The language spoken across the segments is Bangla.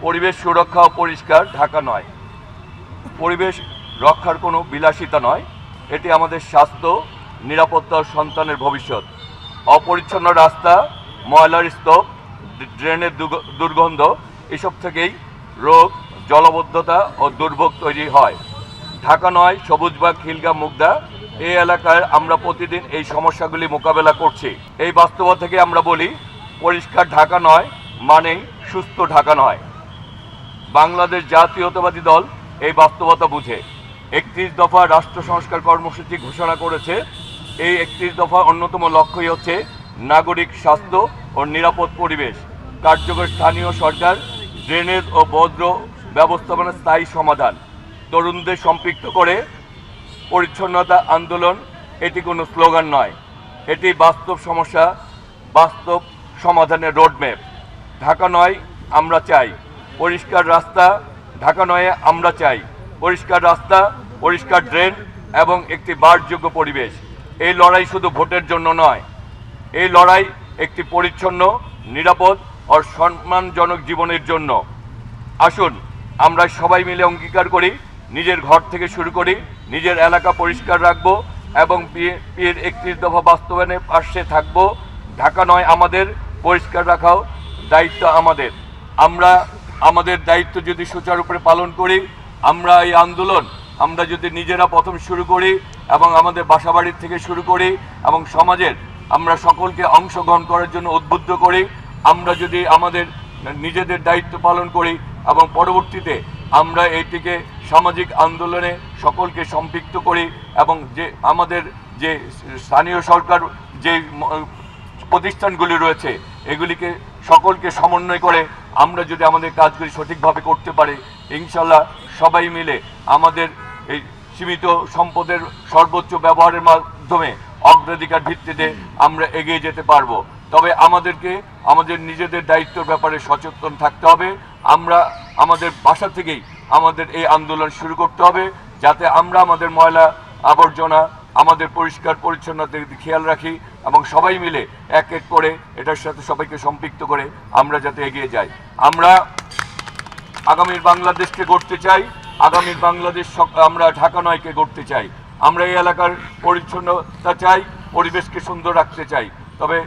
পরিবেশ সুরক্ষা ও পরিষ্কার ঢাকা নয়। পরিবেশ রক্ষার কোনো বিলাসিতা নয়, এটি আমাদের স্বাস্থ্য, নিরাপত্তা ও সন্তানের ভবিষ্যৎ। অপরিচ্ছন্ন রাস্তা, ময়লার স্তূপ, ড্রেনের দুর্গন্ধ এসব থেকেই রোগ, জলাবদ্ধতা ও দুর্ভোগ তৈরি হয়। ঢাকা নয়, সবুজবাগ, খিলগাঁও, মুগদা এই এলাকায় আমরা প্রতিদিন এই সমস্যাগুলি মোকাবেলা করছি। এই বাস্তবতা থেকে আমরা বলি, পরিষ্কার ঢাকা নয় মানেই সুস্থ ঢাকা নয়। বাংলাদেশ জাতীয়তাবাদী দল এই বাস্তবতা বুঝে 31 দফা রাষ্ট্র সংস্কার কর্মসূচি ঘোষণা করেছে। এই 31 দফা অন্যতম লক্ষ্যই হচ্ছে নাগরিক স্বাস্থ্য ও নিরাপদ পরিবেশ, কার্যকর স্থানীয় সরকার, ড্রেনেজ ও বর্জ্য ব্যবস্থাপনার স্থায়ী সমাধান, তরুণদের সম্পৃক্ত করে পরিচ্ছন্নতা আন্দোলন। এটি কোনো স্লোগান নয়, এটি বাস্তব সমস্যা, বাস্তব সমাধানের রোডম্যাপ। ঢাকা নয় আমরা চাই পরিষ্কার রাস্তা, ঢাকা নয় আমরা চাই পরিষ্কার রাস্তা, পরিষ্কার ড্রেন এবং একটি বাসযোগ্য পরিবেশ। এই লড়াই শুধু ভোটের জন্য নয়, এই লড়াই একটি পরিচ্ছন্ন, নিরাপদ ও সম্মানজনক জীবনের জন্য। আসুন আমরা সবাই মিলে অঙ্গীকার করি, নিজের ঘর থেকে শুরু করি, নিজের এলাকা পরিষ্কার রাখব এবং বিএনপির 31 দফা বাস্তবায়নের পাশে থাকব। ঢাকা নয় আমাদের, পরিষ্কার রাখাও দায়িত্ব আমাদের। আমরা আমাদের দায়িত্ব যদি সুচারুরূপে পালন করি, আমরা এই আন্দোলন আমরা যদি নিজেরা প্রথম শুরু করি এবং আমাদের বাসাবাড়ির থেকে শুরু করি এবং সমাজের আমরা সকলকে অংশগ্রহণ করার জন্য উদ্বুদ্ধ করি, আমরা যদি আমাদের নিজেদের দায়িত্ব পালন করি এবং পরবর্তীতে আমরা এটিকে সামাজিক আন্দোলনে সকলকে সম্পৃক্ত করি এবং যে আমাদের যে স্থানীয় সরকার যে প্রতিষ্ঠানগুলি রয়েছে এগুলিকে সকলকে সমন্বয় করে আমরা যদি আমাদের কাজগুলি সঠিকভাবে করতে পারি, ইনশাল্লাহ সবাই মিলে আমাদের এই সীমিত সম্পদের সর্বোচ্চ ব্যবহারের মাধ্যমে অগ্রাধিকার ভিত্তিতে আমরা এগিয়ে যেতে পারবো। তবে আমাদেরকে আমাদের নিজেদের দায়িত্বের ব্যাপারে সচেতন থাকতে হবে। আমরা আমাদের বাসা থেকেই আমাদের এই আন্দোলন শুরু করতে হবে, যাতে আমরা আমাদের ময়লা আবর্জনা আমাদের পরিষ্কার পরিচ্ছন্নতার দিকে খেয়াল রাখি এবং সবাই মিলে এক এক করে এটার সাথে সবাইকে সম্পৃক্ত করে আমরা যাতে এগিয়ে যাই। আমরা আগামীর বাংলাদেশকে গড়তে চাই, আগামীর বাংলাদেশ আমরা ঢাকা নয়কে গড়তে চাই। আমরা এই এলাকার পরিচ্ছন্নতা চাই, পরিবেশকে সুন্দর রাখতে চাই। তবে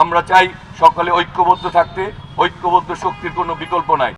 আমরা চাই সকলে ঐক্যবদ্ধ থাকতে, ঐক্যবদ্ধ শক্তির কোনো বিকল্প নাই।